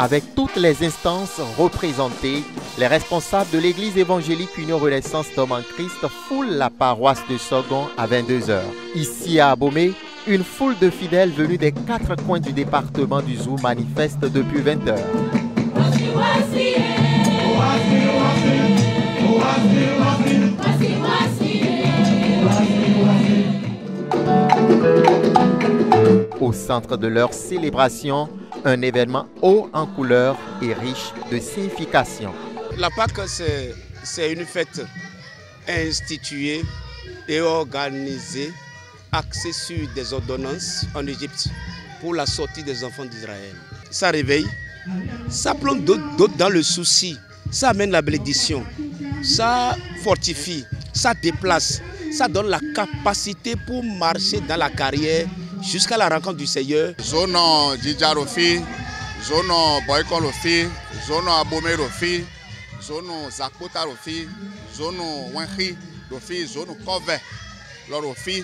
Avec toutes les instances représentées, les responsables de l'église évangélique Union Renaissance d'Hommes en Christ foulent la paroisse de Sorgon à 22 h. Ici à Abomey, une foule de fidèles venus des 4 coins du département du Zou manifeste depuis 20 h. Au centre de leur célébration, un événement haut en couleurs et riche de signification. La Pâque, c'est une fête instituée et organisée, axée sur des ordonnances en Égypte pour la sortie des enfants d'Israël. Ça réveille, ça plonge d'autres dans le souci, ça amène la bénédiction, ça fortifie, ça déplace, ça donne la capacité pour marcher dans la carrière jusqu'à la rencontre du Seigneur. Zone Djidjarofi, zone Boykolofi, zone Abomerofi, zone Zakotarofi, zone Wenchi, Rofi, zone Kove, Lorofi,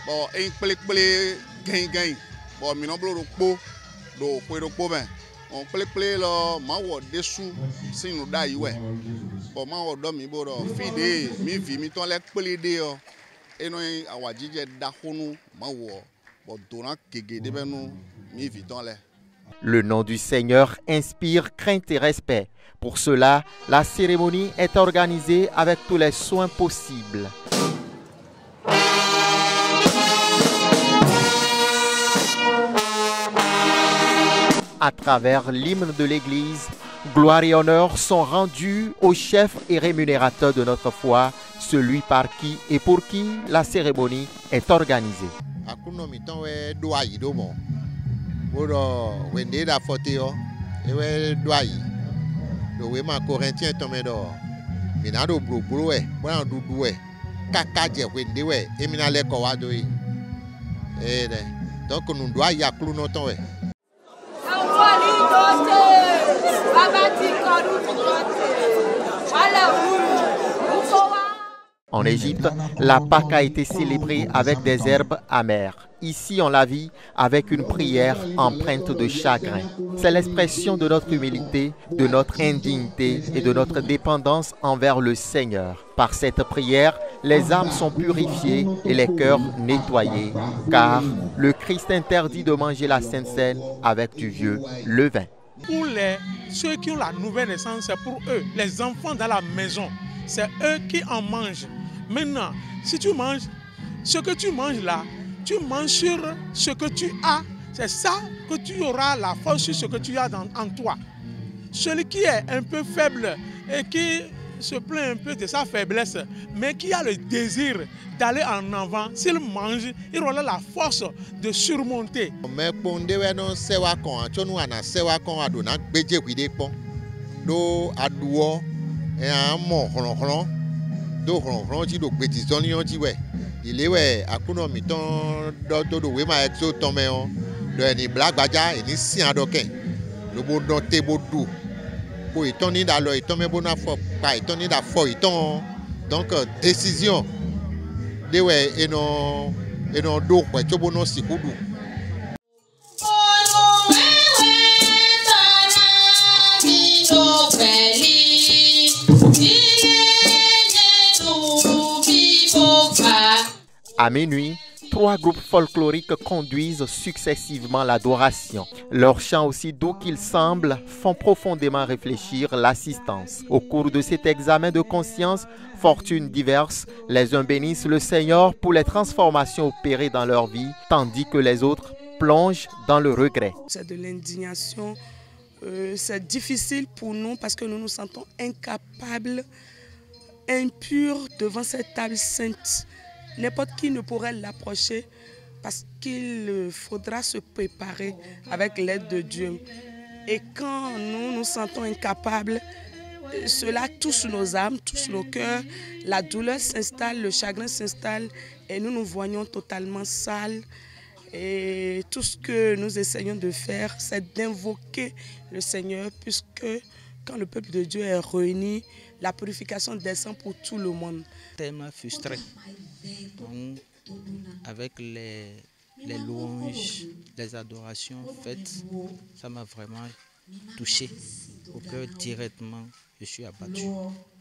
bon, un plé gain, bon, minoblo po, do po ben, on plé lo, mawo dessous, si nous d'ailleurs, bon, mawo domi boro, fide, mi vi, mi ton lek plé de, et non, awadjidje dahonu, mawo. Le nom du Seigneur inspire crainte et respect. Pour cela, la cérémonie est organisée avec tous les soins possibles. À travers l'hymne de l'Église, gloire et honneur sont rendus au chef et rémunérateur de notre foi, celui par qui et pour qui la cérémonie est organisée. Akuno miton we doayi do mo bodo wende da foteo e we doayi do we ma Corinthiens tome do mina do bloblo we bona dudu we kaka je wende we emina le ko wa do yi de donc nous doayi aklu no ton we. En Égypte, la Pâque a été célébrée avec des herbes amères. Ici, on la vit avec une prière empreinte de chagrin. C'est l'expression de notre humilité, de notre indignité et de notre dépendance envers le Seigneur. Par cette prière, les âmes sont purifiées et les cœurs nettoyés, car le Christ interdit de manger la Sainte Seine avec du vieux levain. Pour ceux qui ont la nouvelle naissance, c'est pour eux, les enfants dans la maison, c'est eux qui en mangent. Maintenant, si tu manges, ce que tu manges là, tu manges sur ce que tu as. C'est ça que tu auras la force sur ce que tu as en toi. Celui qui est un peu faible et qui se plaint un peu de sa faiblesse, mais qui a le désir d'aller en avant, s'il mange, il aura la force de surmonter. Do ron ti do gbeti ton lion ti we ile we akuno mi ton do we ma exo ton me on do eni blagbaja eni si adoken lo bo don te bo du ko iton ni da lo iton me bo na fo pa iton ni da fo iton donc décision de we eno do pe to bo no sikudu. À minuit, 3 groupes folkloriques conduisent successivement l'adoration. Leurs chants, aussi doux qu'ils semblent, font profondément réfléchir l'assistance. Au cours de cet examen de conscience, fortunes diverses, les uns bénissent le Seigneur pour les transformations opérées dans leur vie, tandis que les autres plongent dans le regret. C'est de l'indignation, c'est difficile pour nous parce que nous nous sentons incapables, impurs devant cette table sainte. N'importe qui ne pourrait l'approcher parce qu'il faudra se préparer avec l'aide de Dieu. Et quand nous nous sentons incapables, cela touche nos âmes, touche nos cœurs, la douleur s'installe, le chagrin s'installe et nous nous voyons totalement sales. Et tout ce que nous essayons de faire, c'est d'invoquer le Seigneur, puisque quand le peuple de Dieu est réuni, la purification descend pour tout le monde. Tellement frustré. Donc, avec les louanges, les adorations faites, ça m'a vraiment touché au cœur directement. Je suis abattu.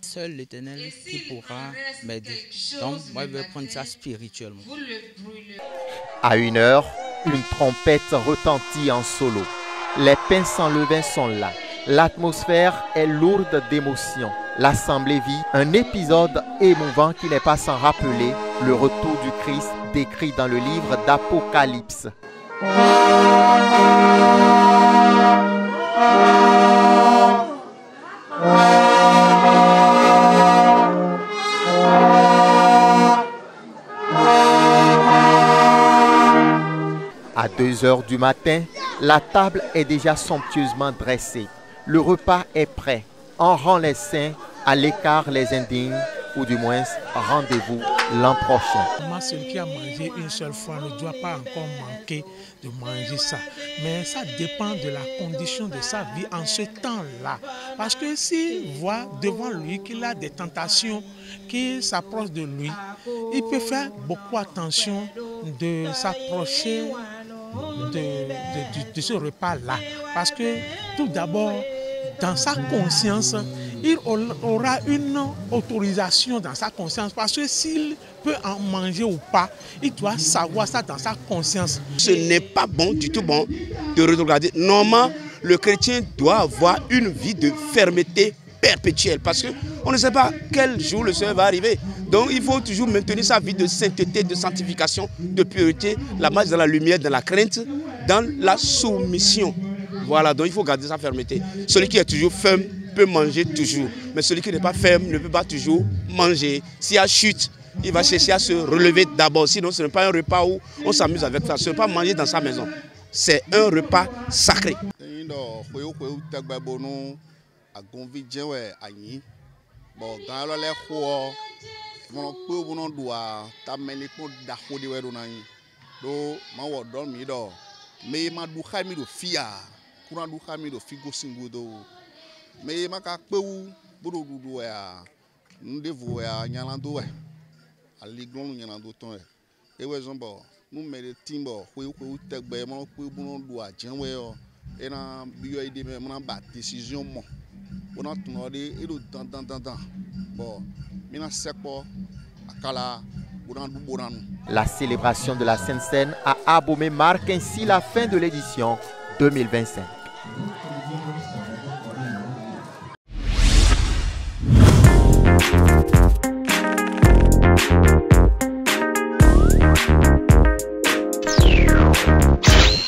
Seul l'Éternel qui pourra m'aider. Donc, moi, je vais prendre ça spirituellement. À 1h, une trompette retentit en solo. Les pains sans levain sont là. L'atmosphère est lourde d'émotions. L'assemblée vit un épisode émouvant qui n'est pas sans rappeler le retour du Christ décrit dans le livre d'Apocalypse. À 2h du matin, la table est déjà somptueusement dressée. Le repas est prêt. On rend les saints, à l'écart les indignes, ou du moins rendez-vous l'an prochain. Celui qui a mangé une seule fois ne doit pas encore manquer de manger ça. Mais ça dépend de la condition de sa vie en ce temps-là. Parce que s'il voit devant lui qu'il a des tentations qui s'approchent de lui, il peut faire beaucoup attention de s'approcher de ce repas-là. Parce que tout d'abord, dans sa conscience, il aura une autorisation dans sa conscience. Parce que s'il peut en manger ou pas, il doit savoir ça dans sa conscience. Ce n'est pas bon, du tout bon, de regarder. Normalement, le chrétien doit avoir une vie de fermeté perpétuelle. Parce qu'on ne sait pas quel jour le Seigneur va arriver. Donc il faut toujours maintenir sa vie de sainteté, de sanctification, de pureté, la marche dans la lumière, dans la crainte, dans la soumission. Voilà, donc il faut garder sa fermeté. Celui qui est toujours ferme peut manger toujours. Mais celui qui n'est pas ferme ne peut pas toujours manger. S'il y a chute, il va chercher à se relever d'abord. Sinon, ce n'est pas un repas où on s'amuse avec ça. Ce n'est pas manger dans sa maison. C'est un repas sacré. Mais ma ka peu bodo dudu ya ndevu ya nyalando we aliglon nyalando ton e we zombo nu mere timbo we tegbe mo pe bunu du ajenwe yo e na biyo ide me mo na ba decision mo ona tuno de e do dan bon mina sepo akala bonan du bonan. La célébration de la Sainte Seine à Abomey marque ainsi la fin de l'édition 2025.